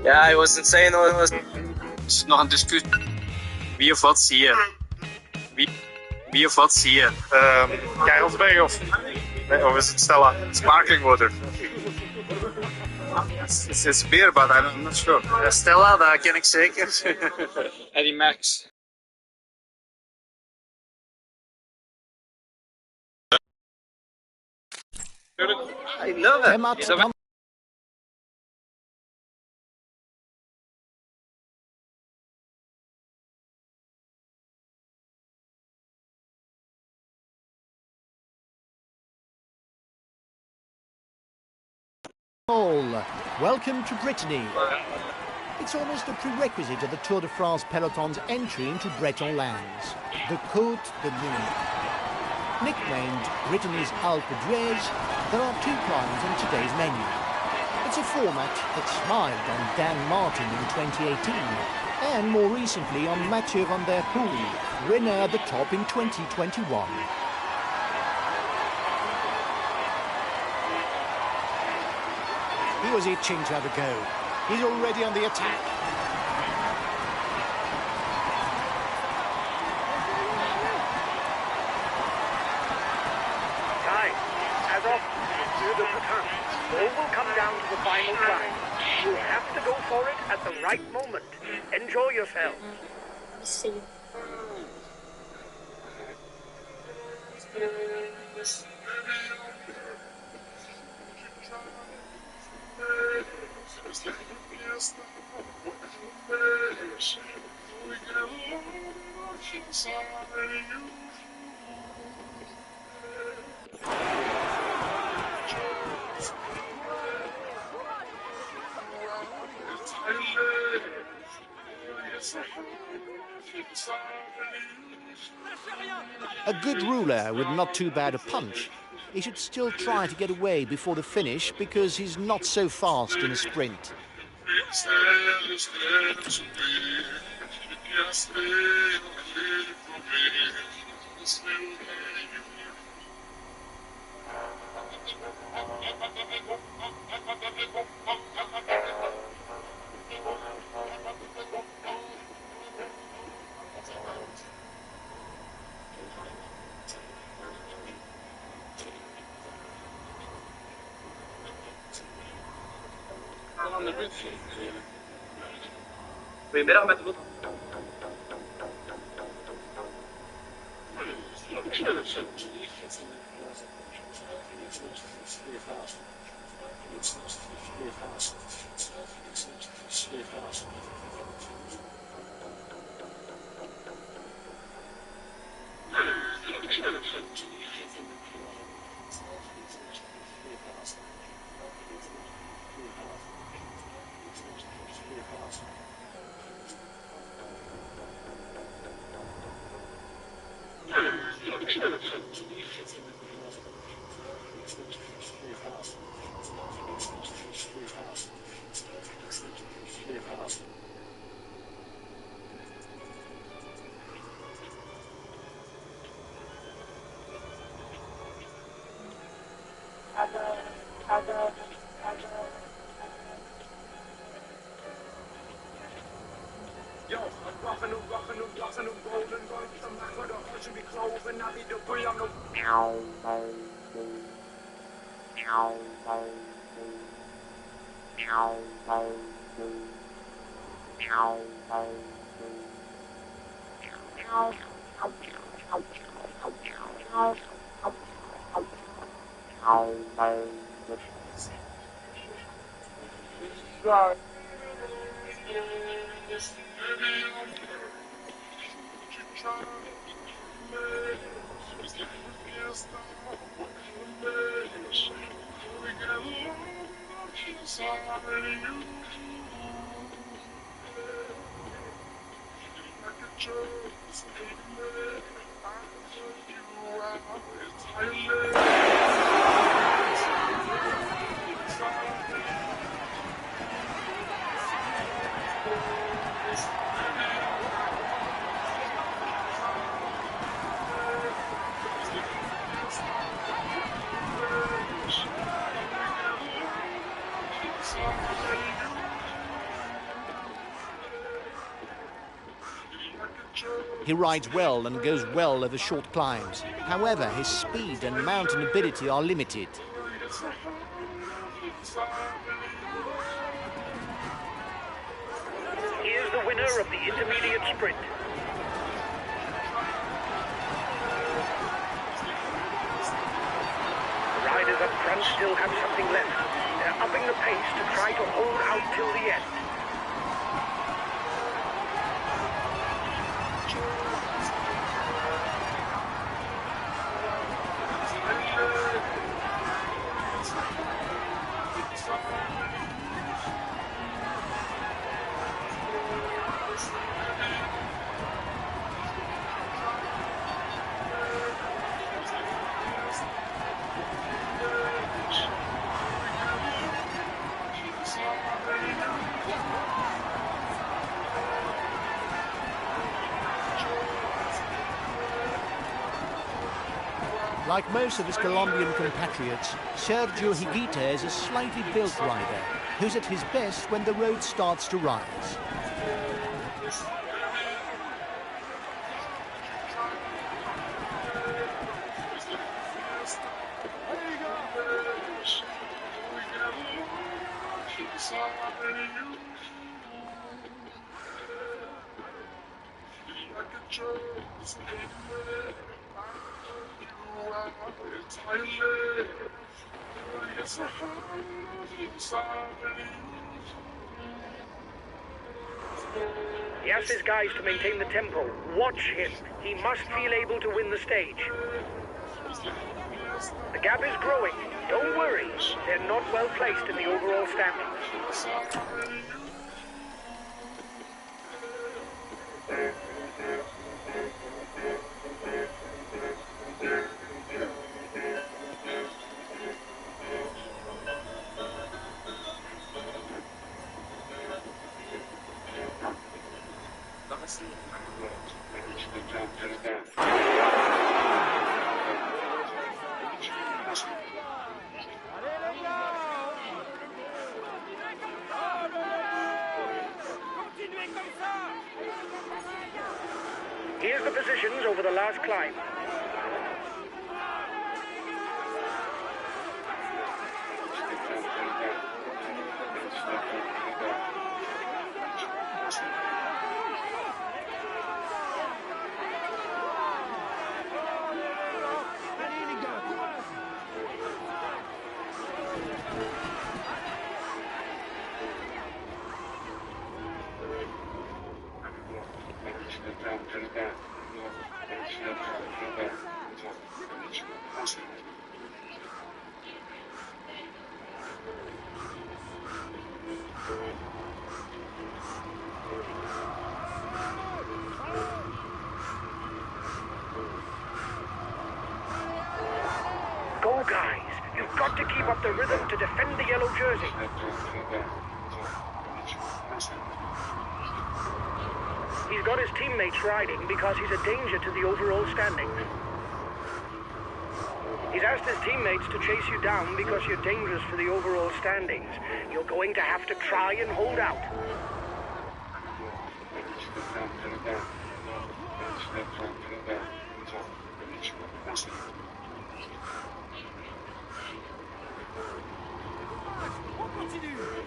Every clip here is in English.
Ja, hij was insane. Is het nog een discussie? Wie of wat zie je? Wie of wat zie je? Karelsberg of is het Stella? Sparkling water. It's beer, but I'm not sure. Stella, dat ken ik zeker. Eddie Max. I love it. Welcome to Brittany. It's almost a prerequisite of the Tour de France peloton's entry into Breton lands, the Côte de Nuit. Nicknamed Brittany's Alpe d'Huez, there are 2 climbs on today's menu. It's a format that smiled on Dan Martin in 2018, and more recently on Mathieu van der Poel, winner at the top in 2021. He was itching to have a go. He's already on the attack. Guys, as of the baton, all will come down to the final climb. You have to go for it at the right moment. Enjoy yourselves. See. A good ruler with not too bad a punch. He should still try to get away before the finish because he's not so fast in a sprint. Goedemiddag met de He rides well and goes well over short climbs. However, his speed and mountain ability are limited. Here's the winner of the intermediate sprint. The riders up front still have something left. They're upping the pace to try to hold out till the end. Like most of his Colombian compatriots, Sergio Higuita is a slightly built rider who's at his best when the road starts to rise. He asks his guys to maintain the tempo. Watch him. He must feel able to win the stage. The gap is growing. Don't worry. They're not well placed in the overall standings. Here's the positions over the last climb. Go, guys. You've got to keep up the rhythm to defend the yellow jersey. He's got his teammates riding because he's a danger to the overall standings. He's asked his teammates to chase you down because you're dangerous for the overall standings. You're going to have to try and hold out.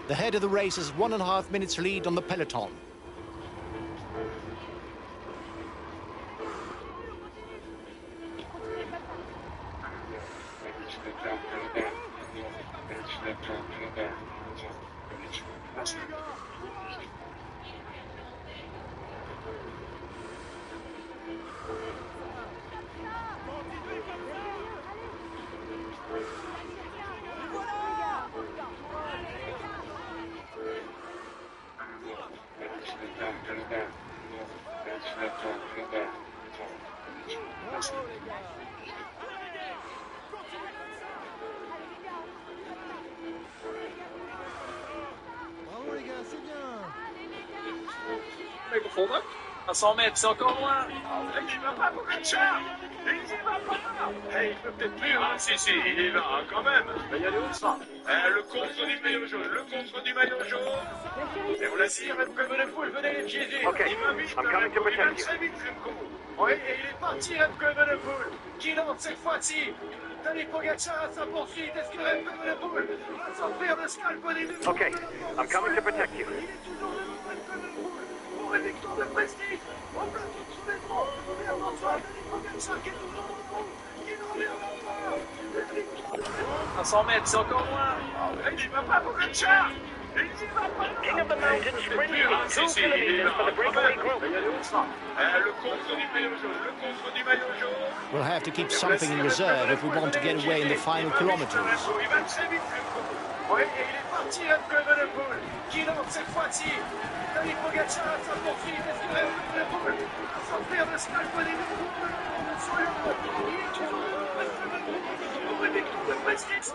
The head of the race has 1.5 minutes lead on the peloton. Mec, au fond, à 100 mètres, c'est encore loin. Il va pas beaucoup de cher. Il va pas. Il peut peut-être plus, hein. Si, il y va, quand même. Il y aller où ça? Le contre du maillot jaune, Et vous la tirez comme une poule, venez les piéger. Okay, Il va vite, I'm coming to protect you. très vite, Remco. Oui, et il est parti, Remco Evenepoel. Qui lance cette fois-ci? Tony Pogacar à sa poursuite. Est-ce que Remco Evenepoel va s'offrir le scalp au début? Okay, I'm coming to protect you. Il est toujours devant Remco Evenepoel. Pour une victoire de prestige. En plein contre sous les troncs. Mais attention à Tony Pogacar qui est toujours devant. Qui n'en revient pas. À 100 mètres, c'est encore loin. Il n'y va pas, Pogacar. King of the Mountain sprinting 2 kilometers for the breakaway group. We'll have to keep something in reserve if we want to get away in the final kilometers. Oui, et il est parti, Remco Evenepoel. Qui lance cette fois-ci? Tony Pogacar à sa poursuite. Est-ce que Remco Evenepoel va s'offrir le scalp au début? Il est toujours devant Remco Evenepoel pour une victoire de prestige.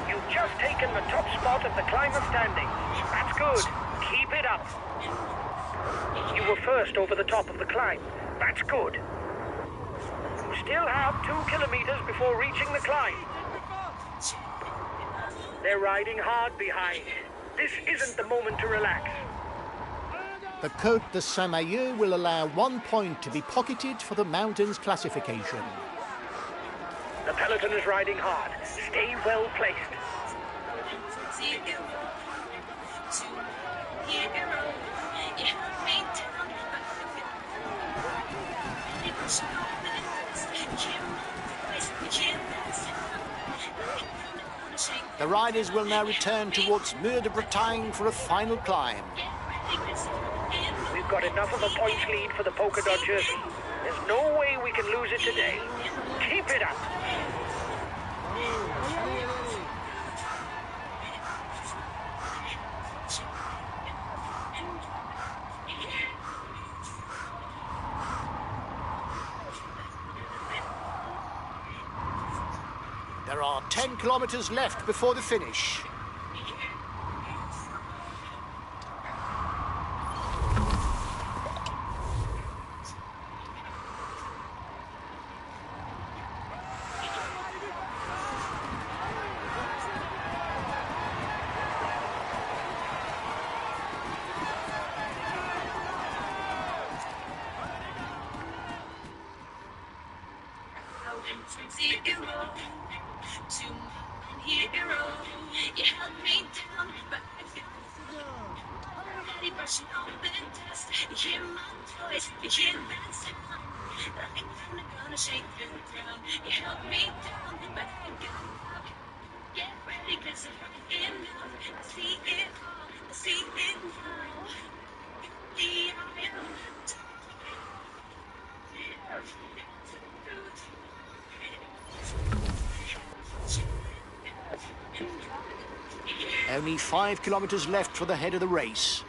You've just taken the top spot of the climber standing. That's good. Keep it up. You were first over the top of the climb. That's good. You still have 2 kilometers before reaching the climb. They're riding hard behind. This isn't the moment to relax. The Côte de Saint-Mahieu will allow 1 point to be pocketed for the mountains classification. The peloton is riding hard. Stay well placed. The riders will now return towards Mur de Bretagne for a final climb. We've got enough of a points lead for the polka dot jersey. There's no way we can lose it today. Keep it up. There are 10 kilometers left before the finish. Only 5 kilometers left for the head of the race.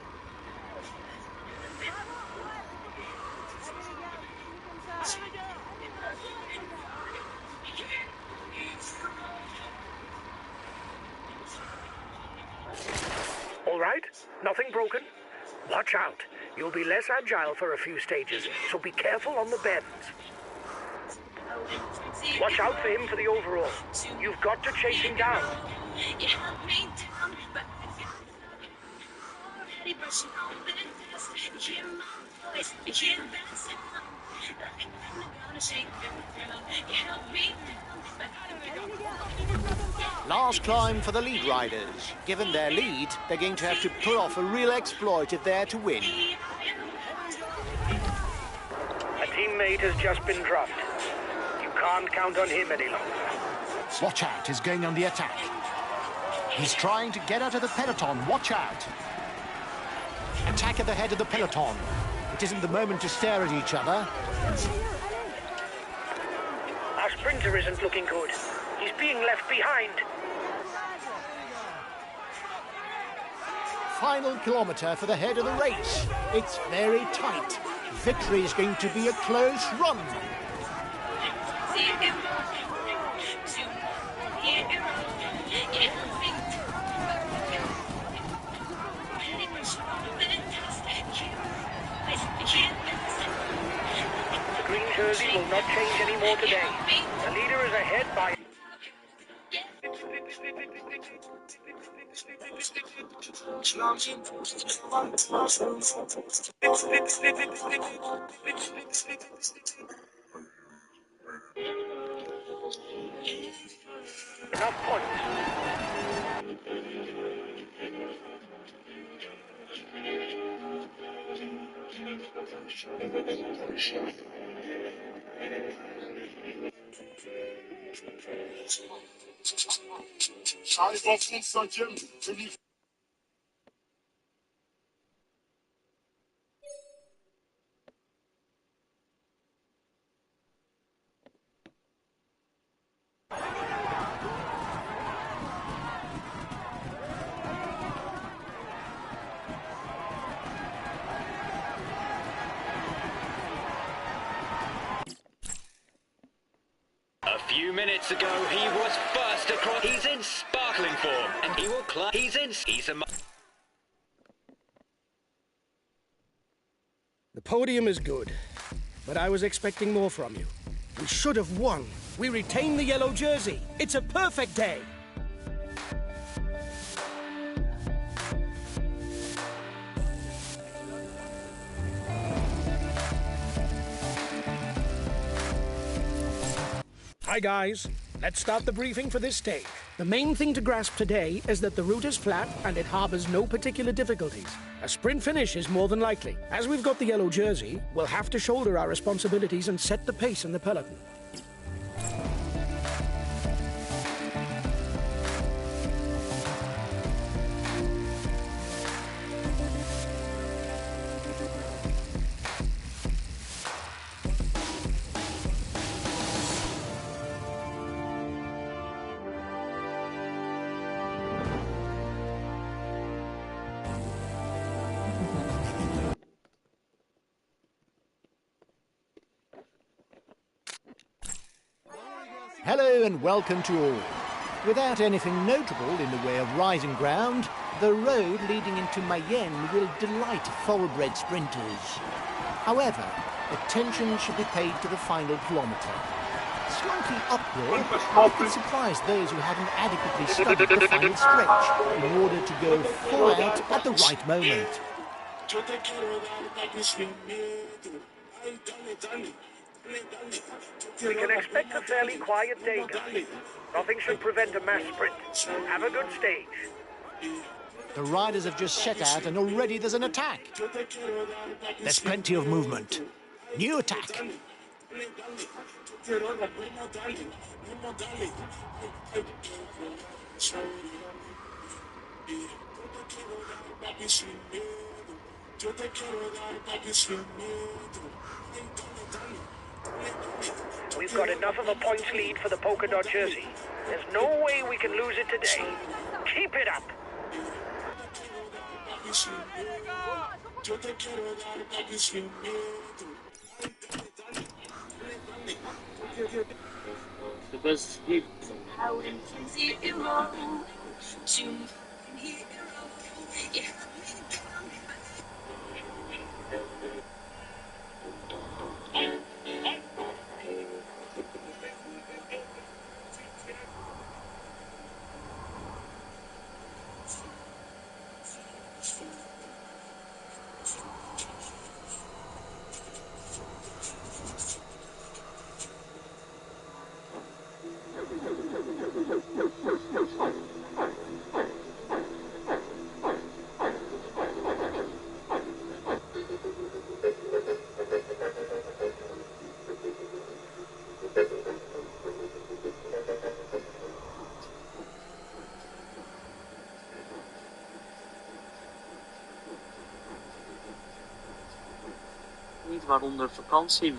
All right, nothing broken. Watch out. You'll be less agile for a few stages, so be careful on the bends. Watch out for him for the overall. You've got to chase him down. Last climb for the lead riders. Given their lead, they're going to have to pull off a real exploit if they're to win. A teammate has just been dropped. You can't count on him any longer. Watch out, he's going on the attack. He's trying to get out of the peloton. Watch out. Attack at the head of the peloton. It isn't the moment to stare at each other. Our sprinter isn't looking good. He's being left behind. Final kilometre for the head of the race. It's very tight. Victory is going to be a close run. The green jersey will not change anymore today. The leader is ahead by... enough points. A few minutes ago, he was first across. He's in sparkling form, and he will climb. He's a... The podium is good, but I was expecting more from you. We should have won. We retain the yellow jersey. It's a perfect day. Hi guys, let's start the briefing for this stage. The main thing to grasp today is that the route is flat and it harbours no particular difficulties. A sprint finish is more than likely. As we've got the yellow jersey, we'll have to shoulder our responsibilities and set the pace in the peloton. Hello and welcome to all. Without anything notable in the way of rising ground, the road leading into Mayenne will delight thoroughbred sprinters. However, attention should be paid to the final kilometre. Slightly uphill, it could surprise those who haven't adequately studied the final stretch in order to go full out at the right moment. We can expect a fairly quiet day, guys. Nothing should prevent a mass sprint. Have a good stage. The riders have just set out and already there's an attack. There's plenty of movement. New attack. We've got enough of a points lead for the polka dot jersey. There's no way we can lose it today. Keep it up. Niet waaronder vakantie.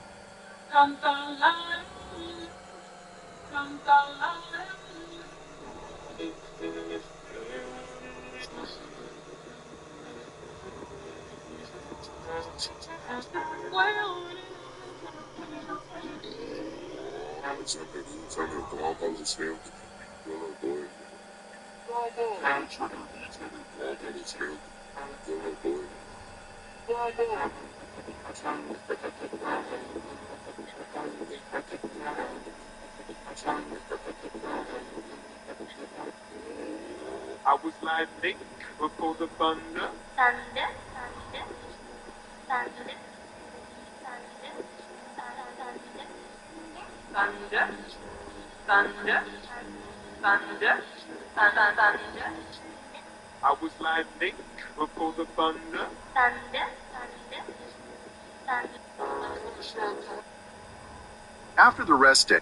I was like Nick before the thunder. Thunder, thunder, thunder, thunder, thunder, thunder, thunder, thunder. I was like Nick before the thunder. Thunder, thunder, thunder. After the rest day,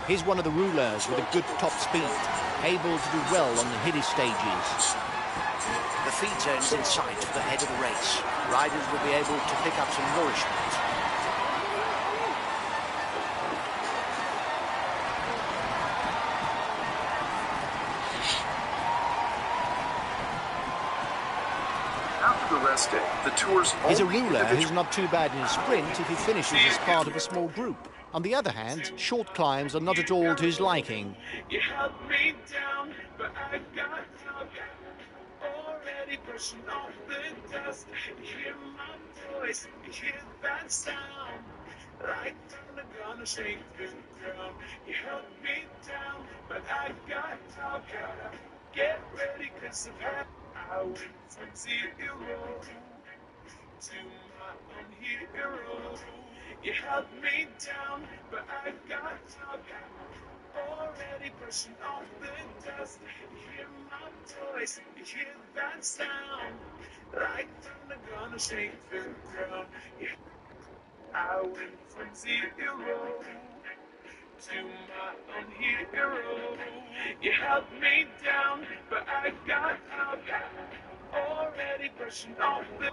He's one of the rulers with a good top speed, able to do well on the hilly stages. The feed zone is in sight for the head of the race. Riders will be able to pick up some nourishment. after the rest day, the tour's He's a only ruler who's individual. not too bad in a sprint if he finishes as part of a small group. On the other hand, short climbs are not at all to his liking. You held me down, but I got up. Already brushing off the dust. You hear my voice, you hear that sound. Like thunder gonna shake the ground. You held me down, but I got up. Get ready, 'cause I went from 0 to my own hero. You held me down, but I got up. Already brushing off the dust. You hear my voice, you hear that sound. Like thunder gonna shake the ground. Yeah. I went from 0 to my own hero. You held me down, but I got up. Already brushing off the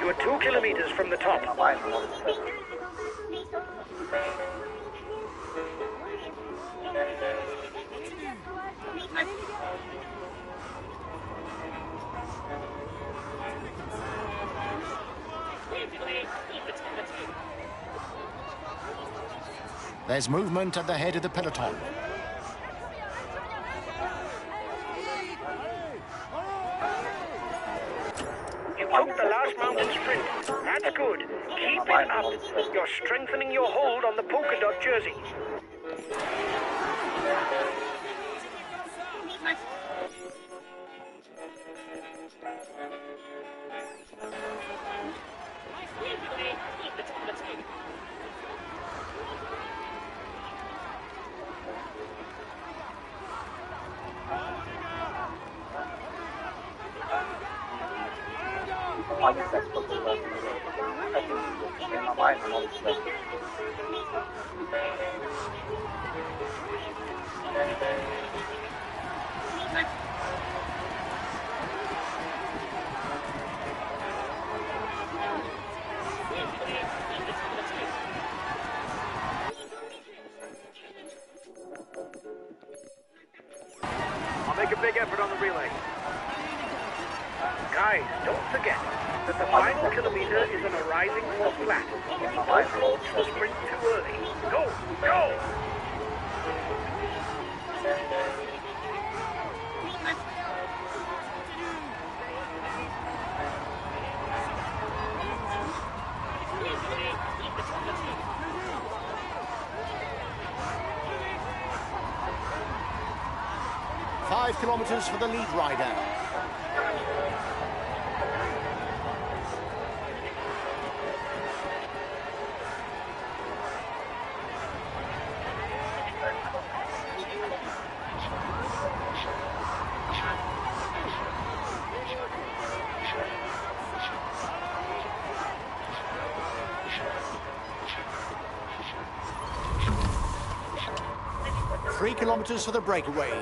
You are 2 kilometers from the top. There's movement at the head of the peloton. You took the last mountain sprint. That's good. Keep it up. You're strengthening your hold on the polka dot jersey. I'll make a big effort on the relay. Guys, don't forget that the final kilometer is on a rising or flat. Don't launch the sprint too early. Go! Go! Five kilometres for the lead rider. 3 kilometers for the breakaway.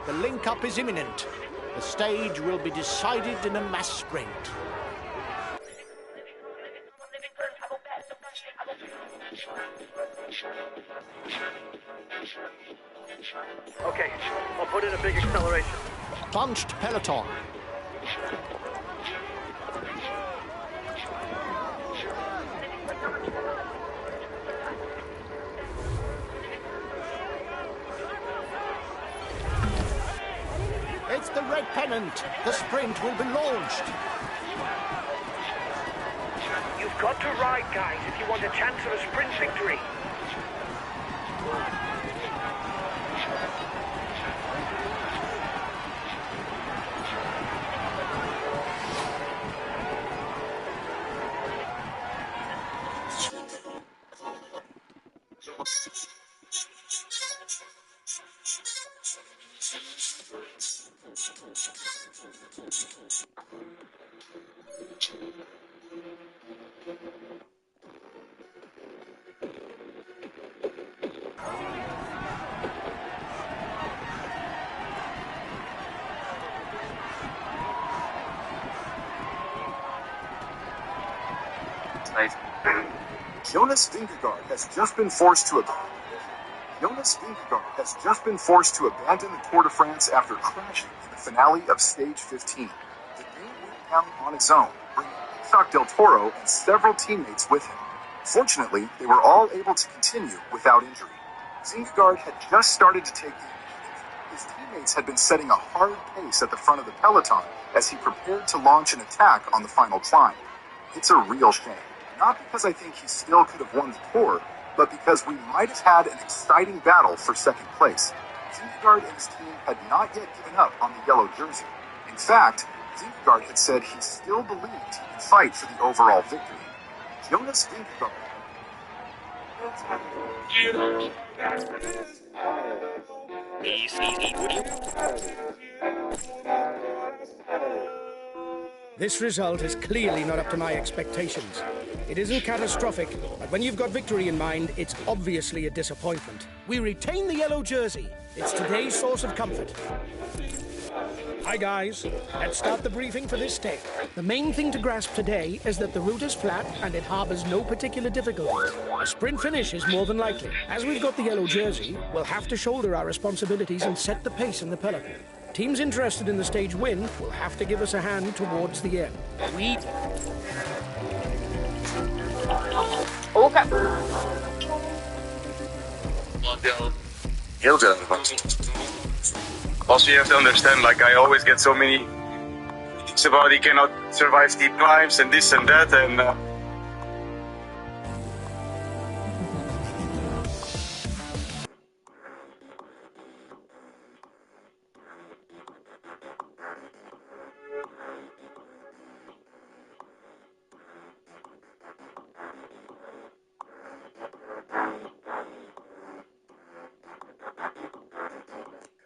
The link-up is imminent. The stage will be decided in a mass sprint. Okay, I'll put in a big acceleration. Bunched peloton. It's the red pennant. The sprint will be launched. You've got to ride, guys, if you want a chance of a sprint victory. Jonas Vingegaard has just been forced to abandon the Tour de France after crashing in the finale of stage 15. The Dane went down on his own, bringing Isaac Del Toro and several teammates with him. Fortunately, they were all able to continue without injury. Vingegaard had just started to take the initiative. His teammates had been setting a hard pace at the front of the peloton as he prepared to launch an attack on the final climb. It's a real shame. Not because I think he still could have won the Tour, but because we might have had an exciting battle for second place. Vingegaard and his team had not yet given up on the yellow jersey. In fact, Vingegaard had said he still believed he could fight for the overall victory. Jonas Vingegaard. This result is clearly not up to my expectations. It isn't catastrophic, but when you've got victory in mind, it's obviously a disappointment. We retain the yellow jersey. It's today's source of comfort. Hi guys, let's start the briefing for this day. The main thing to grasp today is that the route is flat and it harbours no particular difficulties. A sprint finish is more than likely. As we've got the yellow jersey, we'll have to shoulder our responsibilities and set the pace in the peloton. Teams interested in the stage win will have to give us a hand towards the end. Okay. Heel relevant. Also, you have to understand, like, I always get so many things about he cannot survive steep climbs and this and that, and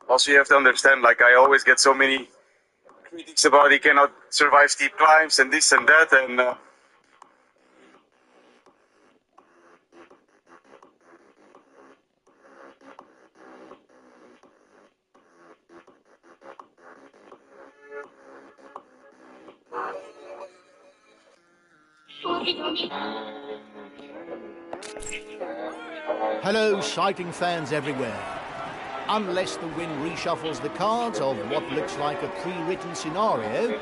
also you have to understand, like, I always get so many critics about he cannot survive steep climbs and this and that, and Hello, cycling fans everywhere. Unless the wind reshuffles the cards of what looks like a pre-written scenario,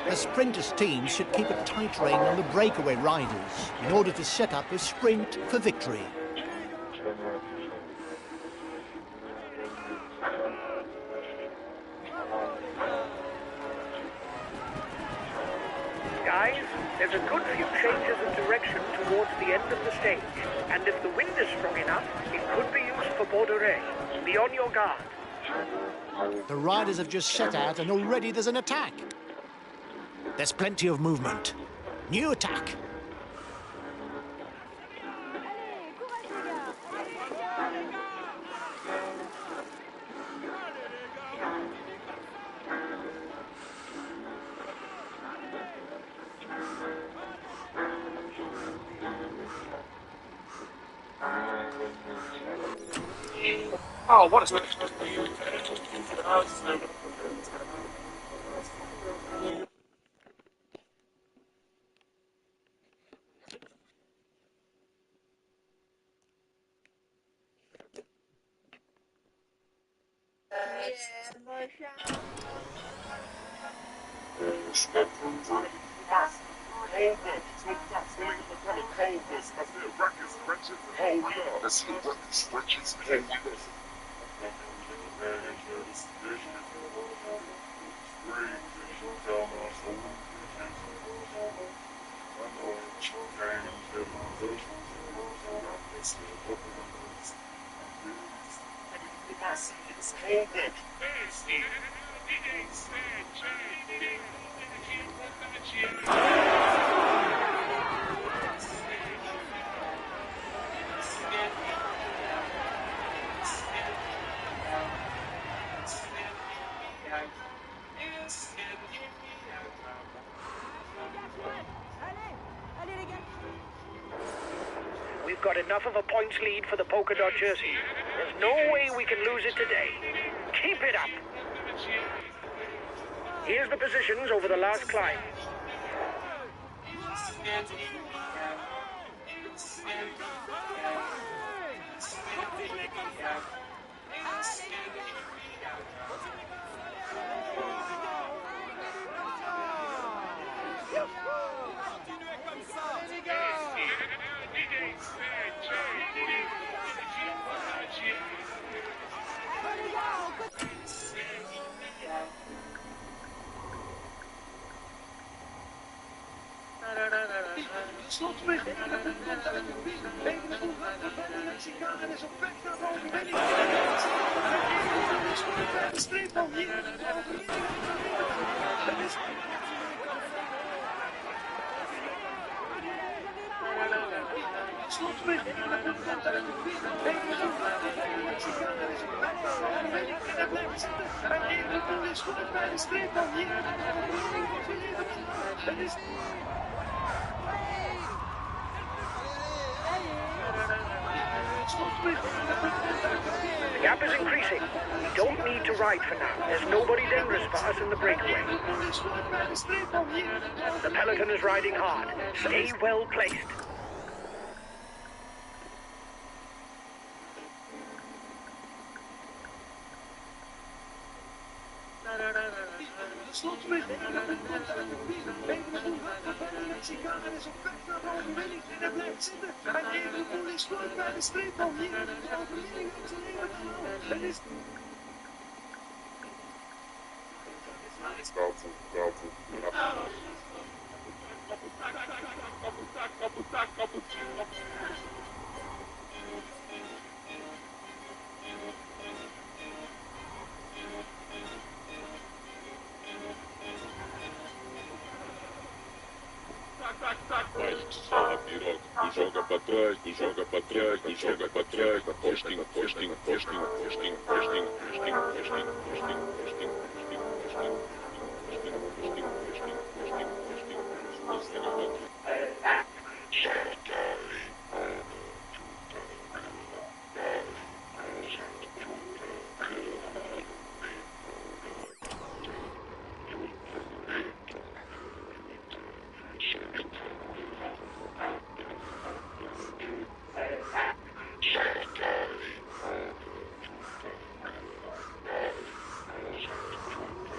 the sprinters' teams should keep a tight rein on the breakaway riders in order to set up a sprint for victory. Guys, there's a good few changes of direction towards the end of the stage, and if the wind is strong enough, it could be used for Bordeaux. Be on your guard. The riders have just set out and already there's an attack. There's plenty of movement. New attack. Oh, what a... We've got enough of a points lead for the polka dot jersey. There's no way we can lose it today. Keep it up. Here's the positions over the last climb. The gap is increasing. We don't need to ride for now. There's nobody dangerous for us in the breakaway. The peloton is riding hard. Stay well placed. Joga pra trás, tu joga pra trás, tu joga pra trás, posting, posting, posting, posting, posting, posting, posting, posting, posting,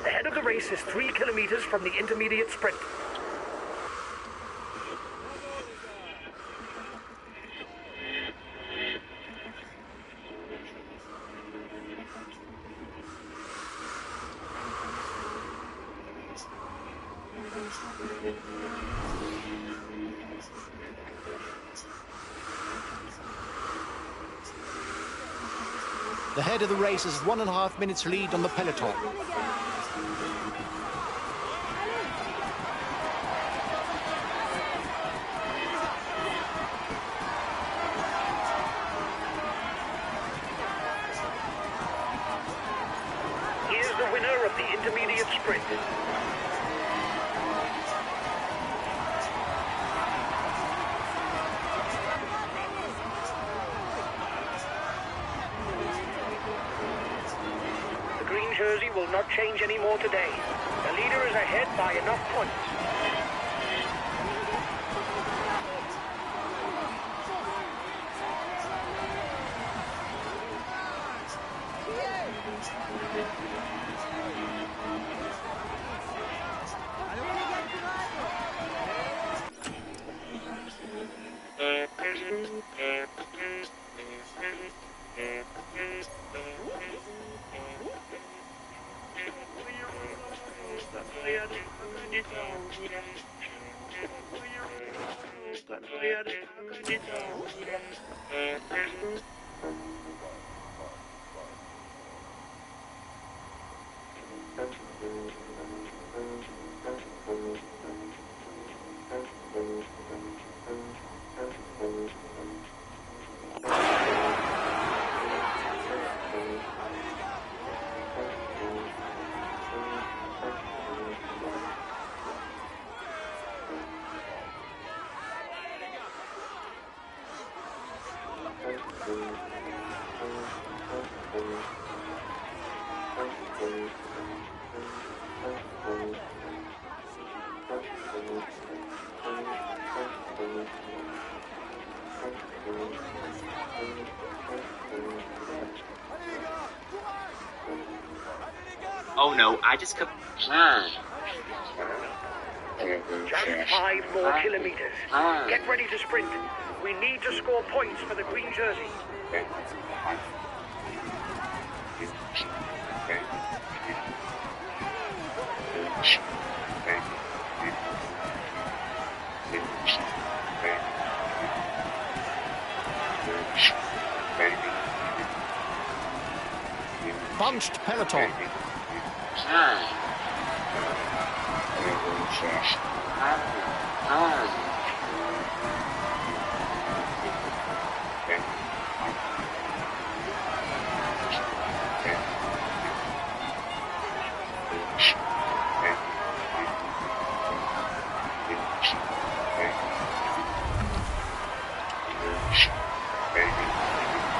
The head of the race is 3 kilometers from the intermediate sprint. The head of the race has 1.5 minutes lead on the peloton. Here's the winner of the intermediate sprint. jersey will not change anymore today. The leader is ahead by enough points. Oh no, I just could. Just 5 more kilometers. Get ready to sprint. We need to score points for the green jersey. Bunched peloton.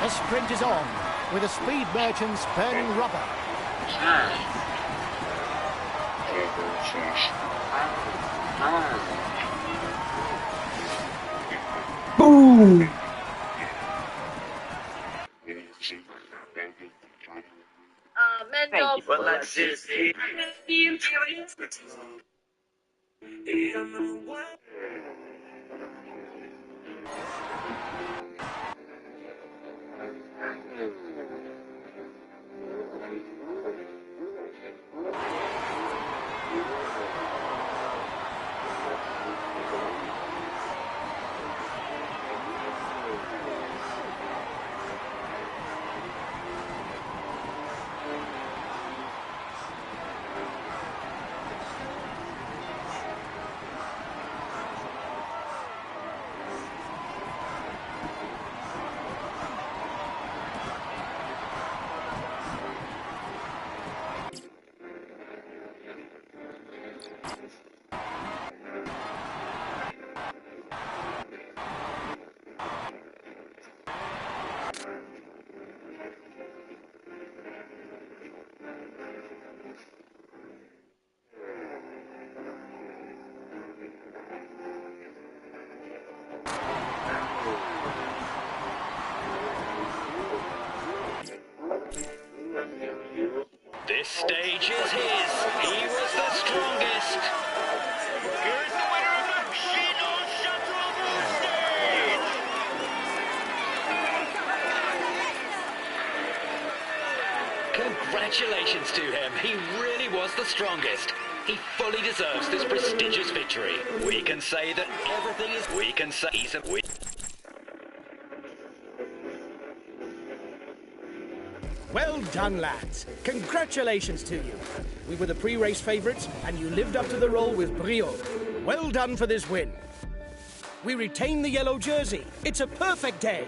The sprint is on, with the speed merchants burning rubber. Boom! Thank you for This stage is his. He was the strongest. Here's the winner of the Chino Shuttle stage. Congratulations to him. He really was the strongest. He fully deserves this prestigious victory. We can say that everything is... We can say he's a... Well done, lads. Congratulations to you. We were the pre-race favourites, and you lived up to the role with brio. Well done for this win. We retain the yellow jersey. It's a perfect day.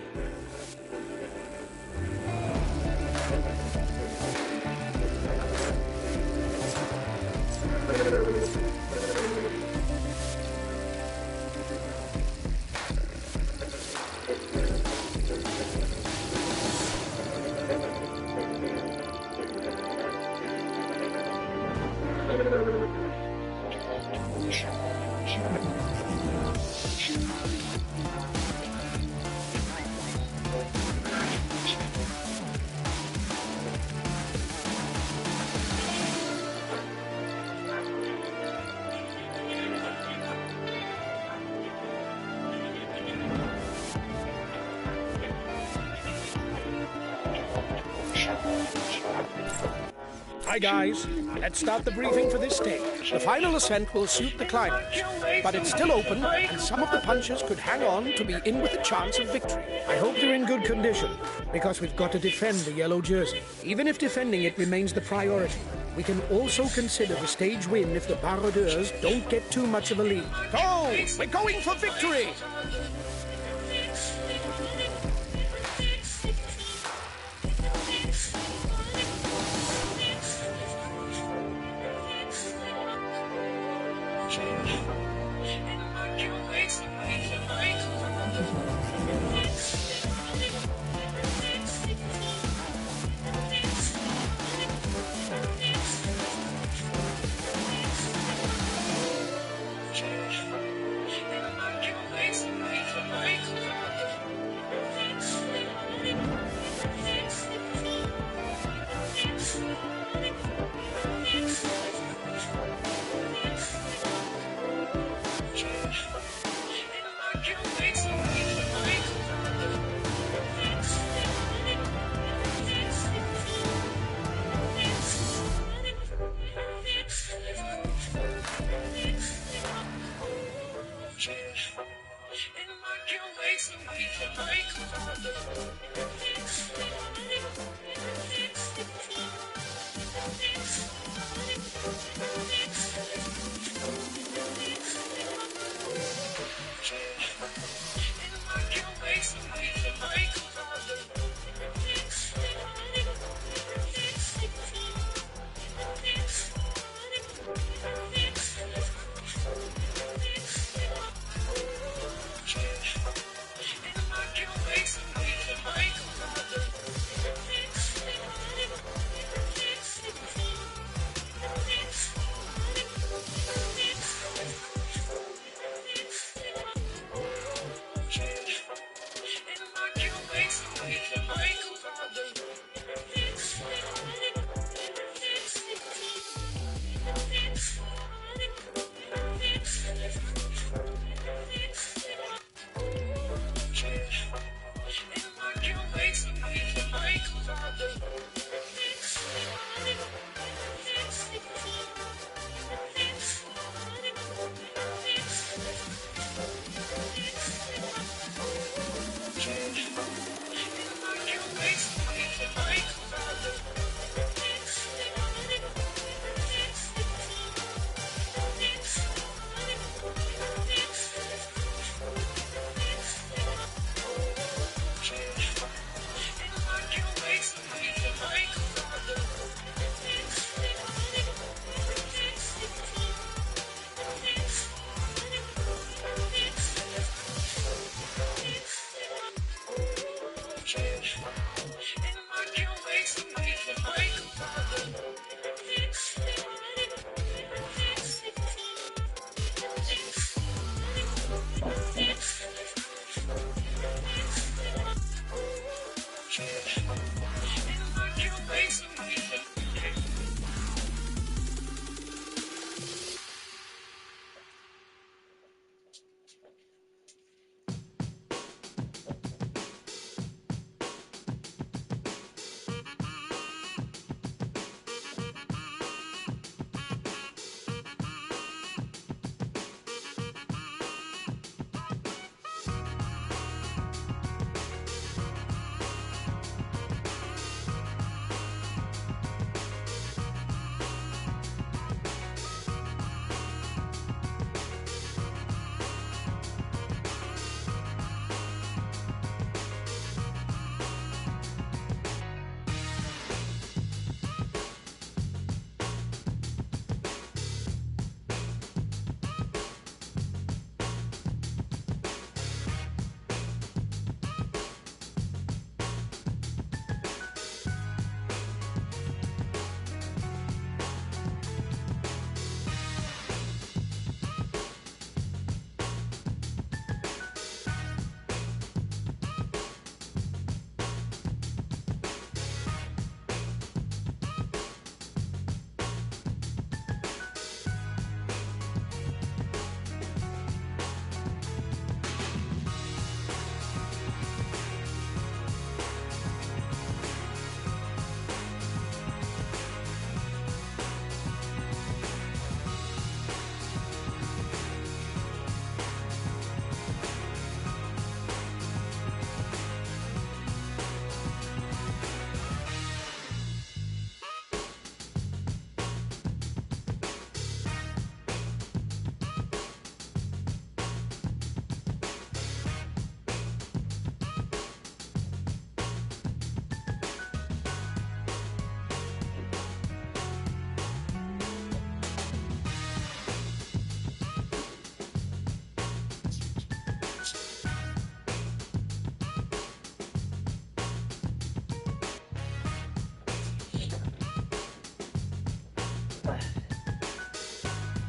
Hi guys, let's start the briefing for this stage. The final ascent will suit the climbers, but it's still open and some of the punchers could hang on to be in with a chance of victory. I hope you're in good condition, because we've got to defend the yellow jersey. Even if defending it remains the priority, we can also consider the stage win if the baroudeurs don't get too much of a lead. Go! We're going for victory!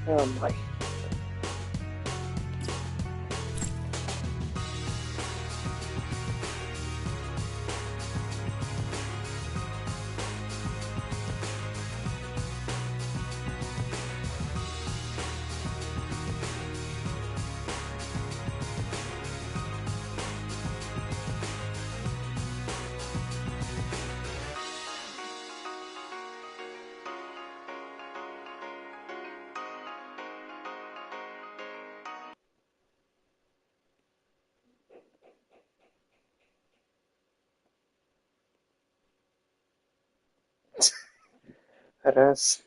Oh my. Raz.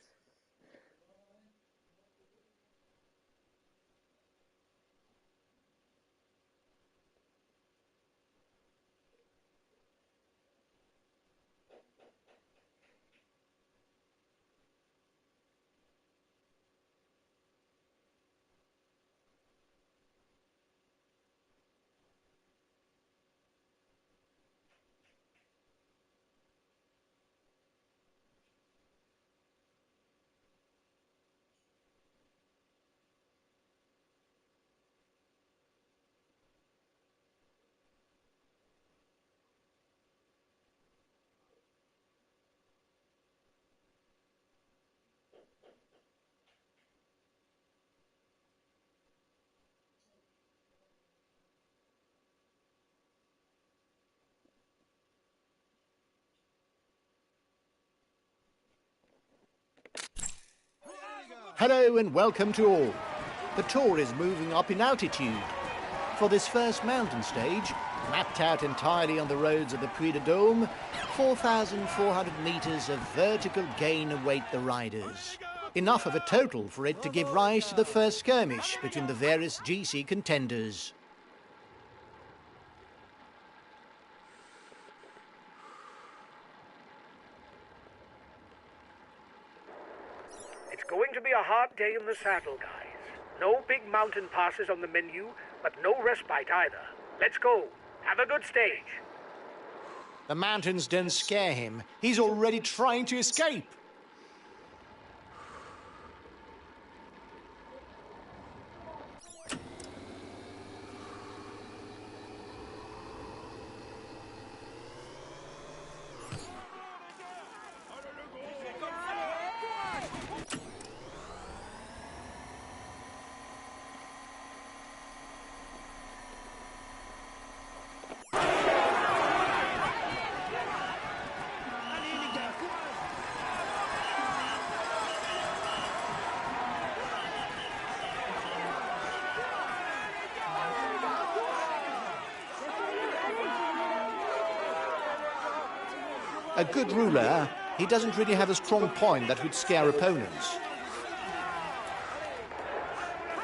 Hello and welcome to all. The Tour is moving up in altitude. For this first mountain stage, mapped out entirely on the roads of the Puy de Dôme, 4,400 metres of vertical gain await the riders. Enough of a total for it to give rise to the first skirmish between the various GC contenders. It's going to be a hard day in the saddle, guys. No big mountain passes on the menu, but no respite either. Let's go. Have a good stage. The mountains don't scare him. He's already trying to escape. A good ruler, he doesn't really have a strong point that would scare opponents.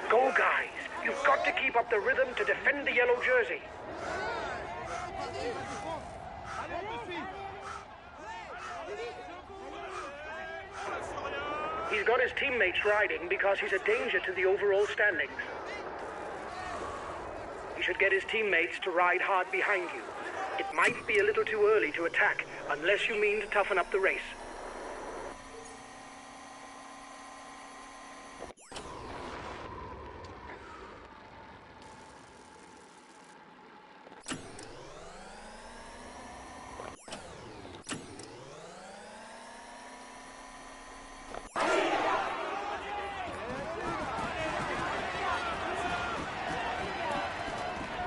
Go, guys. You've got to keep up the rhythm to defend the yellow jersey. He's got his teammates riding because he's a danger to the overall standings. He should get his teammates to ride hard behind you. It might be a little too early to attack, unless you mean to toughen up the race.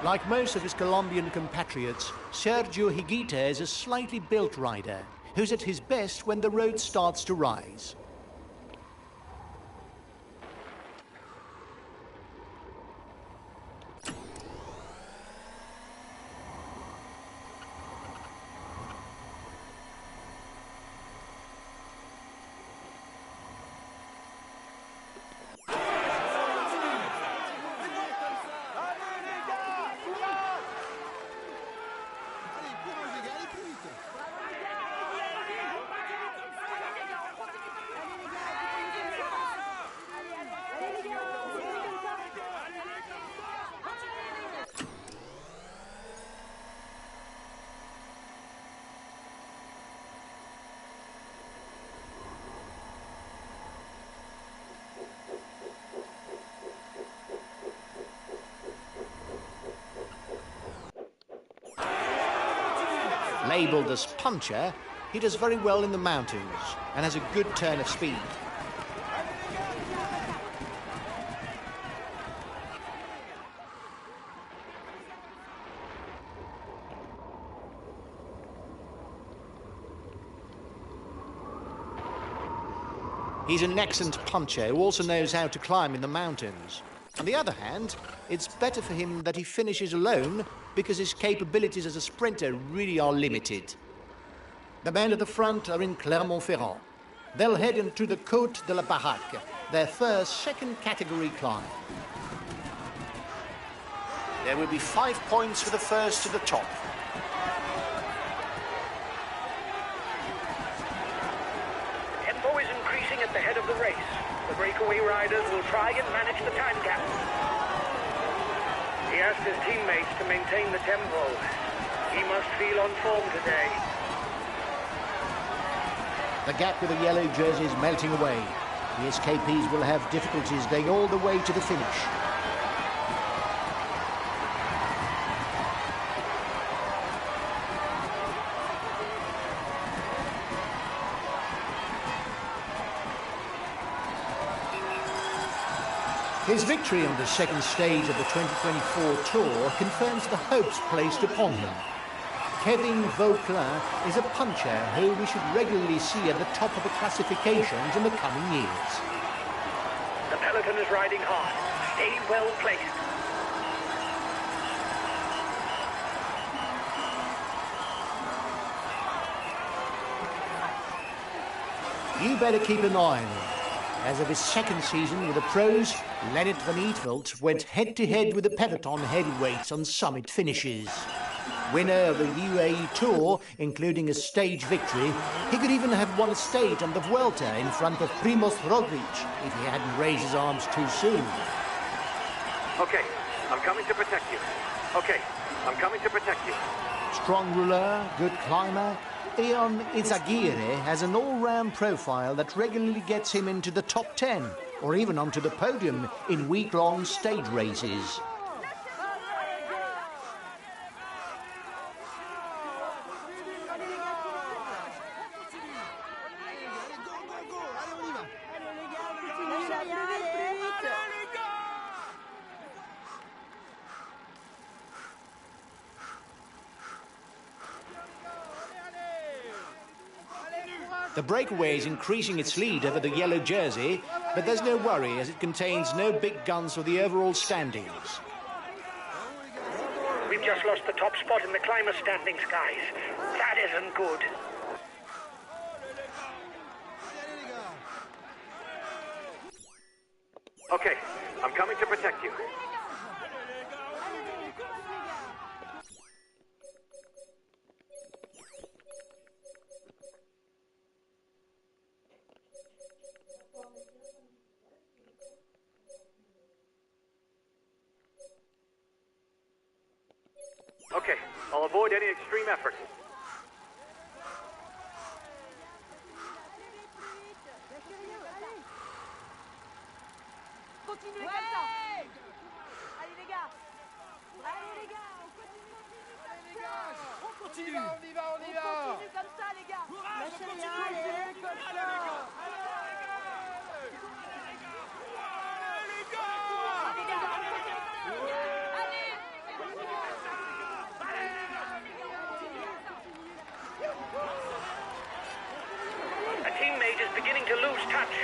Like most of his Colombian compatriots, Sergio Higuita is a slightly built rider who's at his best when the road starts to rise. Labelled as puncher, he does very well in the mountains and has a good turn of speed. He's an excellent puncher who also knows how to climb in the mountains. On the other hand, it's better for him that he finishes alone because his capabilities as a sprinter really are limited. The men at the front are in Clermont-Ferrand. They'll head into the Côte de la Baraque, their first second category climb. There will be 5 points for the first to the top. Tempo is increasing at the head of the race. The breakaway riders will try and manage the time gap. He asked his teammates to maintain the tempo. He must feel on form today. The gap with the yellow jersey is melting away. The escapees will have difficulties going all the way to the finish. His victory on the second stage of the 2024 Tour confirms the hopes placed upon him. Kevin Vauquelin is a puncher who we should regularly see at the top of the classifications in the coming years. The peloton is riding hard. Stay well placed. You better keep an eye on him. As of his second season with the pros, Lennart van Eetvelt went head-to-head with the peloton heavyweights on summit finishes. Winner of the UAE Tour, including a stage victory, he could even have won a stage on the Vuelta in front of Primoz Roglic if he hadn't raised his arms too soon. Okay, I'm coming to protect you. Okay, I'm coming to protect you. Strong rouleur, good climber, Eon Izagirre has an all-round profile that regularly gets him into the top 10 or even onto the podium in week-long stage races. The breakaway is increasing its lead over the yellow jersey, but there's no worry as it contains no big guns for the overall standings. We've just lost the top spot in the climber standings, guys. That isn't good. Okay, I'm coming to protect you. Okay, I'll avoid any extreme effort. Continuez comme ça. Allez les gars. Allez les gars, on continue. On y va. On continue comme ça les gars. Lâchez rien, allez, comme ça. A teammate is beginning to lose touch.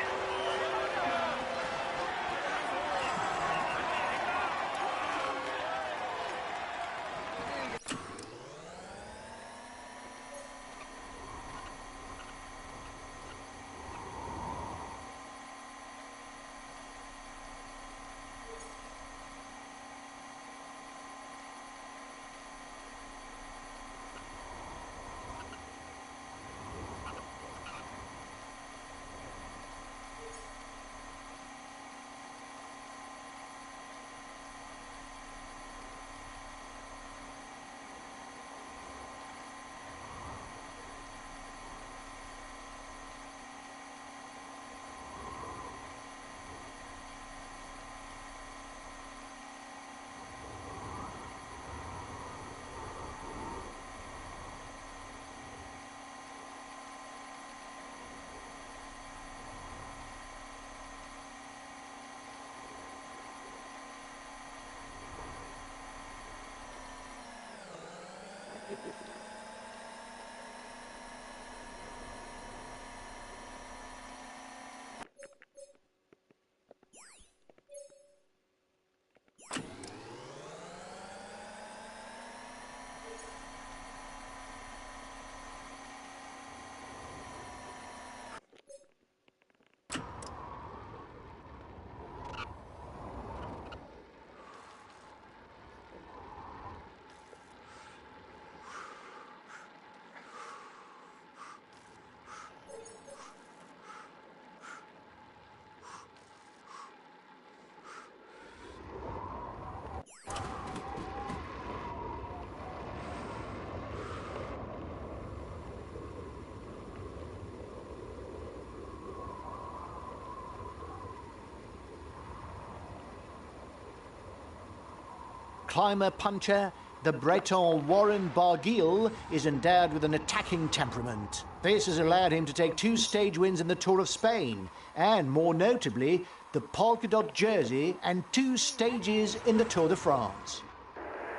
Climber puncher, the Breton Warren Barguil is endowed with an attacking temperament. This has allowed him to take 2 stage wins in the Tour of Spain, and more notably, the polka dot jersey and 2 stages in the Tour de France.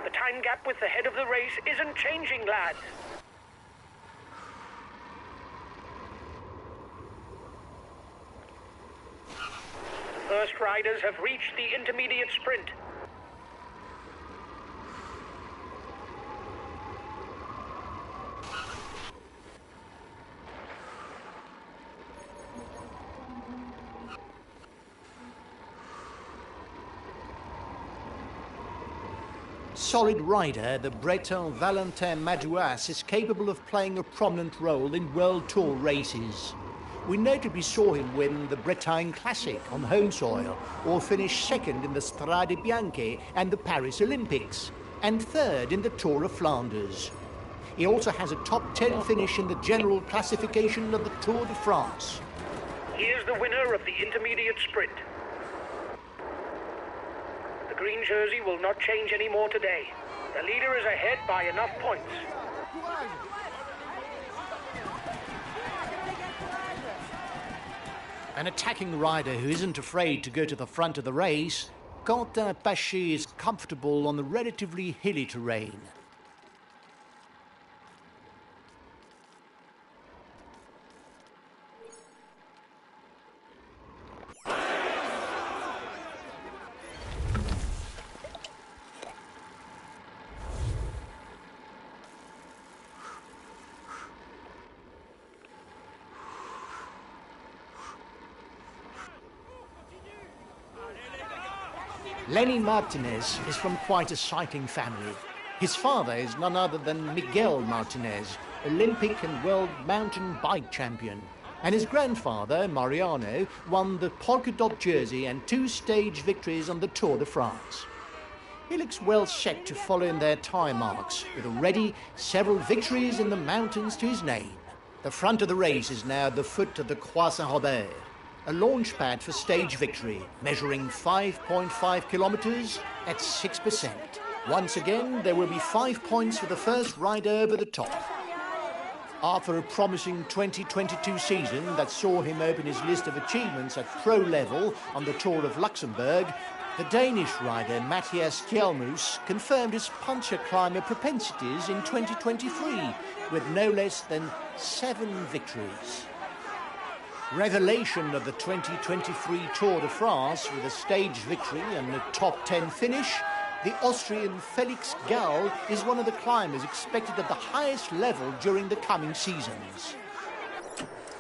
The time gap with the head of the race isn't changing, lads. The first riders have reached the intermediate sprint. Solid rider, the Breton Valentin Madouas is capable of playing a prominent role in World Tour races. We notably saw him win the Bretagne Classic on home soil, or finish second in the Strade Bianche and the Paris Olympics, and third in the Tour of Flanders. He also has a top 10 finish in the general classification of the Tour de France. Here's the winner of the intermediate sprint. The green jersey will not change anymore today. The leader is ahead by enough points. An attacking rider who isn't afraid to go to the front of the race, Quentin Paché is comfortable on the relatively hilly terrain. Lenny Martinez is from quite a cycling family. His father is none other than Mikel Martinez, Olympic and world mountain bike champion. And his grandfather, Mariano, won the polka dot jersey and 2 stage victories on the Tour de France. He looks well set to follow in their time marks, with already several victories in the mountains to his name. The front of the race is now at the foot of the Croix Saint-Robert, a launch pad for stage victory, measuring 5.5 kilometers at 6%. Once again, there will be 5 points for the first rider over the top. After a promising 2022 season that saw him open his list of achievements at pro level on the Tour of Luxembourg, the Danish rider Matthias Kjellmus confirmed his puncher climber propensities in 2023 with no less than 7 victories. Revelation of the 2023 Tour de France with a stage victory and a top 10 finish, the Austrian Felix Gall is one of the climbers expected at the highest level during the coming seasons.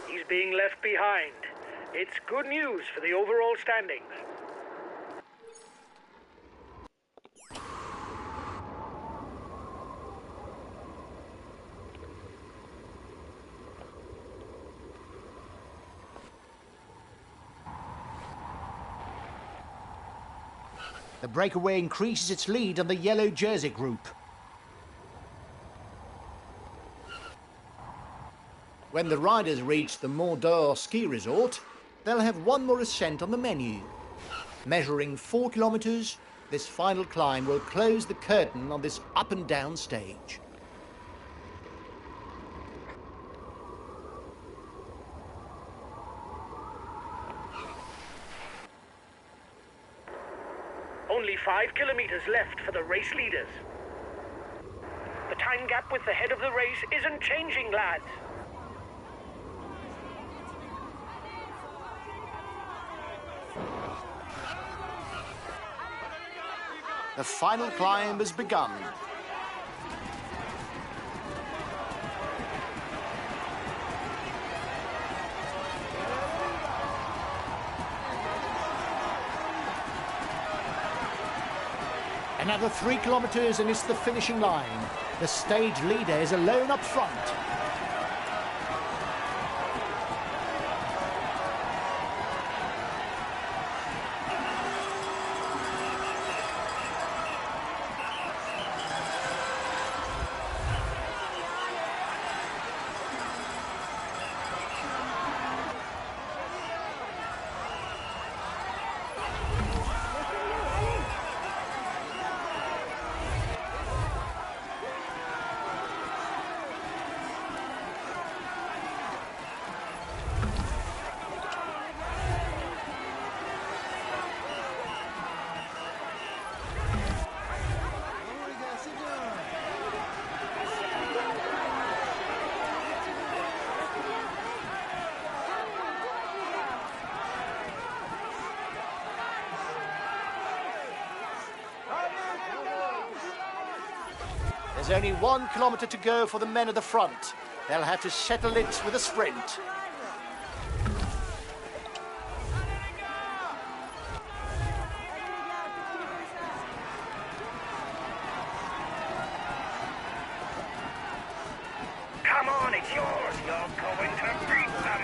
He's being left behind. It's good news for the overall standings. The breakaway increases its lead on the yellow jersey group. When the riders reach the Mont d'Or ski resort, they'll have one more ascent on the menu. Measuring 4 kilometers, this final climb will close the curtain on this up and down stage. Only 5 kilometers left for the race leaders. The time gap with the head of the race isn't changing, lads. The final climb has begun. Another 3 kilometres and it's the finishing line. The stage leader is alone up front. There's only 1 kilometre to go for the men at the front. They'll have to settle it with a sprint. Come on, it's yours. You're going to beat them.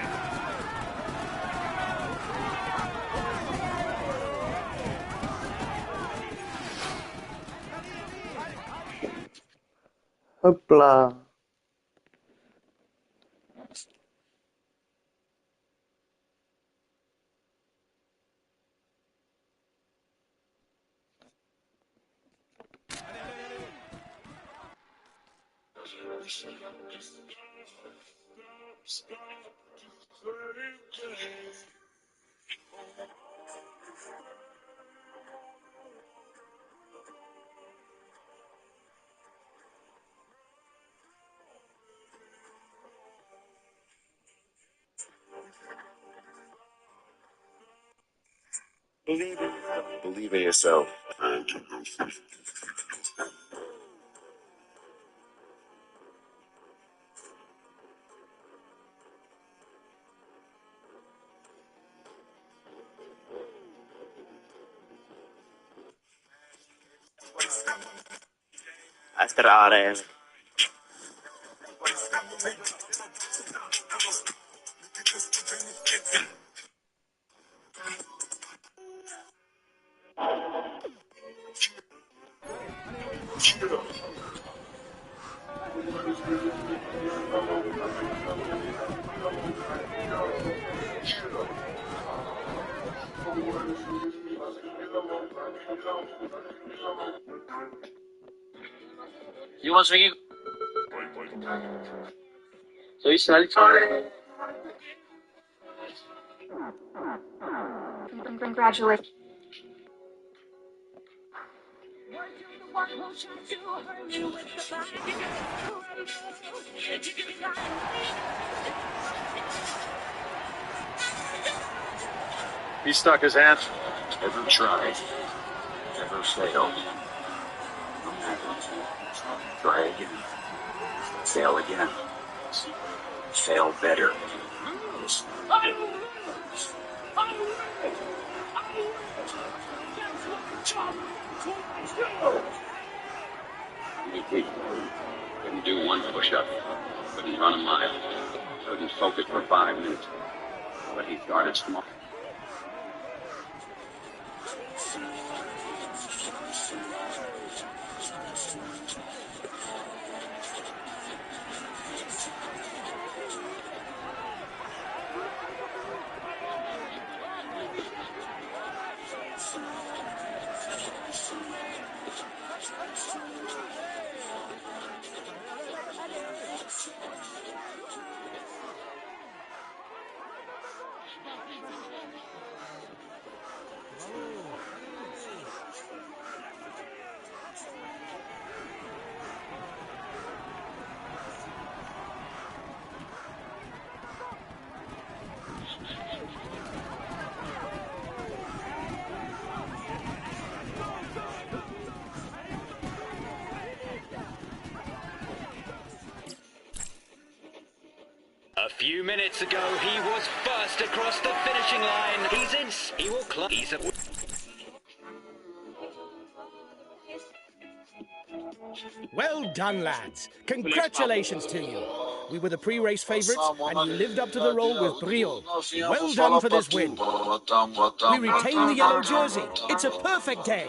Hopla. Believe in yourself. Astrare. You want swinging? So you snel. Congratulations. He stuck his hand. Never try. Never fail. Try again. Fail again. Fail better. He couldn't do one push-up. Couldn't run a mile. Couldn't focus for 5 minutes. But he started small. A few minutes ago, he was first across the finishing line. He's in. He will climb. He's a... Well done, lads. Congratulations to you. We were the pre-race favourites, and you lived up to the role with brio. Well done for this win. We retain the yellow jersey. It's a perfect day.